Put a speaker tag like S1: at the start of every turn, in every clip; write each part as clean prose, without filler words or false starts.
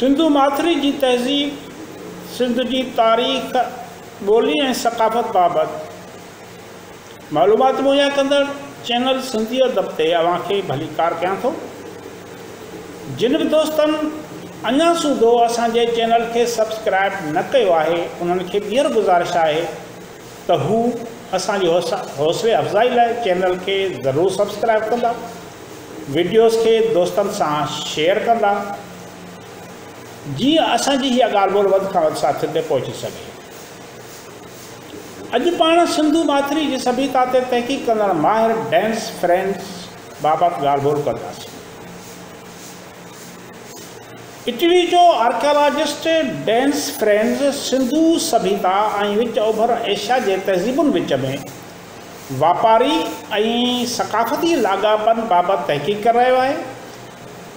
S1: सिंधु माथिरी जी तहज़ीब, सिंध जी तारीख़, ॿोली ऐं सक़ाफ़त बाबति मालूमात मुहैया कंदड़ चैनल सिंधियत ते अव्हांखे भलीकार कयां थो। जिन बि दोस्तनि अञा सूधो असांजे चैनल खे सब्सक्राइब न कयो आहे उन्हनि खे ॿीहर गुज़ारिश आहे त हू असांजी हौसले अफ़ज़ाई लाइ चैनल खे ज़रूरु सब्सक्राइब कंदा, वीडियोज़ खे दोस्तनि सां शेयर कंदा, जीअं असांजी हीअ ॻाल्हि ॿोल वधि खां वधि साथियुनि ते पहुची सघे। अॼु पाण सिंधु माथिरी जी सभ्यता ते तहक़ीक़ कंदड़ माहिर डेंस फ्रेंड्स बाबति ॻाल्हि ॿोल कंदासीं। इटली जो आर्कियोलॉजिस्ट डेंस फ्रेंड्स सिंधु सभ्यता ऐं विच ओभर एशिया जे तहज़ीबुनि विच में वापारी ऐं सक़ाफ़ती लाॻापनि बाबति तहक़ीक़ करे रहियो आहे।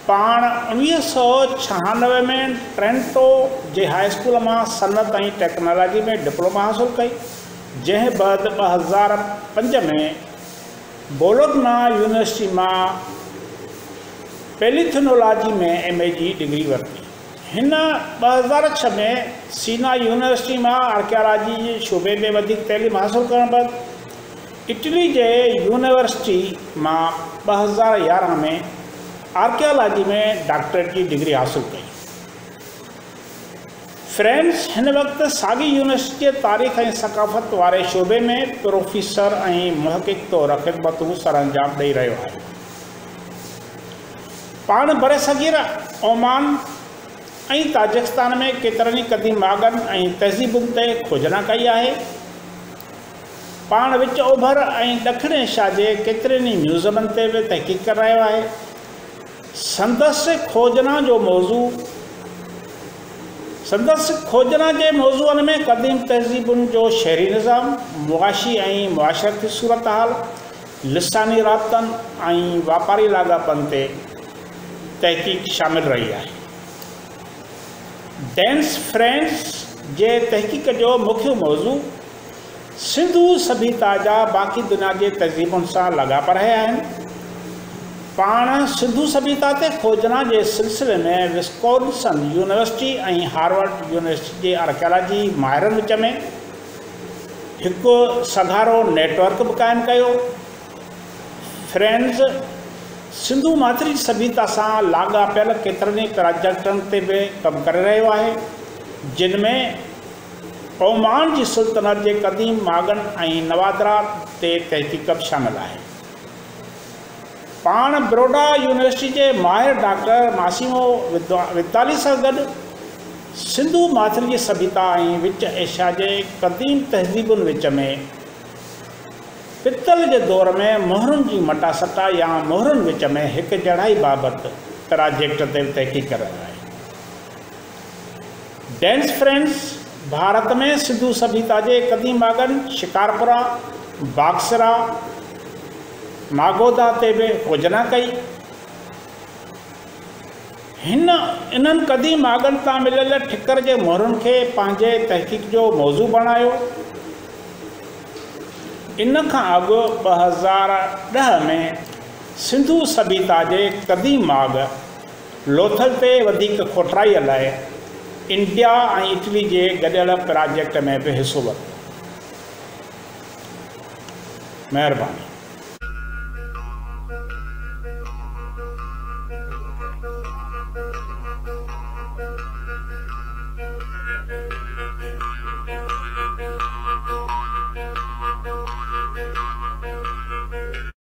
S1: पाण 1996 में ट्रेंटो जे हाई स्कूल मां सनत ऐं टेक्नोलॉजी में डिप्लोमा हासिलु कई, जंहिं बैदि 2005 में बोलोग्ना यूनिवर्सिटी मां पैलिथोलॉजी में MA जी डिग्री वरिती। हिन 2006 में सीना यूनिवर्सिटी मां आर्कियोलॉजी जे शोबे में वधीक तइलीम हासिलु करण बैदि इटली जे यूनिवर्सिटी मां 2011 में आर्कियोलॉजी में डॉक्टरेट की डिग्री हासिलु कई। फ्रेंड्स हिन वक़्तु साॻी यूनिवर्सिटी जे तारीख़ ऐं सक़ाफ़त वारे शोबे में प्रोफेसर ऐं मुहक़िक़ तौरु ख़िदमतूं सरअंजाम ॾेई रहियो आहे। पाण बरसगीर ओमान ऐं ताजिकिस्तान में केतिरनि ई क़दीम आगनि ऐं तहज़ीबुनि ते खोजना कई आहे। पाण विच ओभर ऐं ॾखिण एशिया जे केतिरनि ई म्यूज़ियमनि ते बि तहक़ीक़ करे रहियो आहे। संदसि खोजना जे मौज़ूअनि में क़दीम तहज़ीबुनि जो शहरी निज़ाम, मुआशी ऐं मुआशरती सूरत हाल, लिसानी राबतनि ऐं वापारी लाॻापनि ते तहक़ीक़ शामिल रही आहे। डेंस फ्रेंड्स जे तहक़ीक़ जो मुख्य मौज़ू सिंधु सभ्यता जा बाक़ी दुनिया जे तहज़ीबुनि सां लाॻापा रहिया आहिनि। पाण सिंधु सभ्यता ते खोजना जे सिलसिले में विस्कॉन्सिन यूनिवर्सिटी ऐं हार्वर्ड यूनिवर्सिटी जे आर्कियोलॉजी माहिरनि विच में हिकु सघारो नेटवर्क बि क़ाइमु कयो। फ्रेंड्स सिंधु माथिरी सभ्यता सां लाॻापियल केतिरनि ई प्रोजेक्टनि ते बि कमु करे रहियो आहे, जिन में ओमान जी सुल्तनत जे क़दीम मागन ऐं नवादरात ते तहक़ीक़ बि शामिल आहे। पाण बड़ौदा यूनिवर्सिटी जे माहिर डॉक्टर मासिमो विताली सां गॾु सिंधु माथिरी जी सभ्यता ऐं विच एशिया जे क़दीम तहज़ीबुनि विच में पितल जे दौर में मोहरुनि जी मटासटा या मोहरुनि विच में हिकु जड़ाई बाबति प्रोजेक्ट ते तहक़ीक़ करे रहियो आहे। डेंस फ्रेंड्स भारत में सिंधु सभ्यता जे क़दीम आगन शिकारपुरा, बाक्सरा, नागोदा ते बि खोजना कई। इन्हनि क़दीम आगन तां मिलियल ठिकर जे मोहरुनि खे पंहिंजे तहक़ीक़ जो मौज़ू बणायो। इन खां अॻु 2010 में सिंधु सभ्यता जे क़दीम माग लोथल ते वधीक खोटराईअ लाइ इंडिया ऐं इटली जे गॾियल प्रोजेक्ट में बि हिसो वरितो। महिरबानी।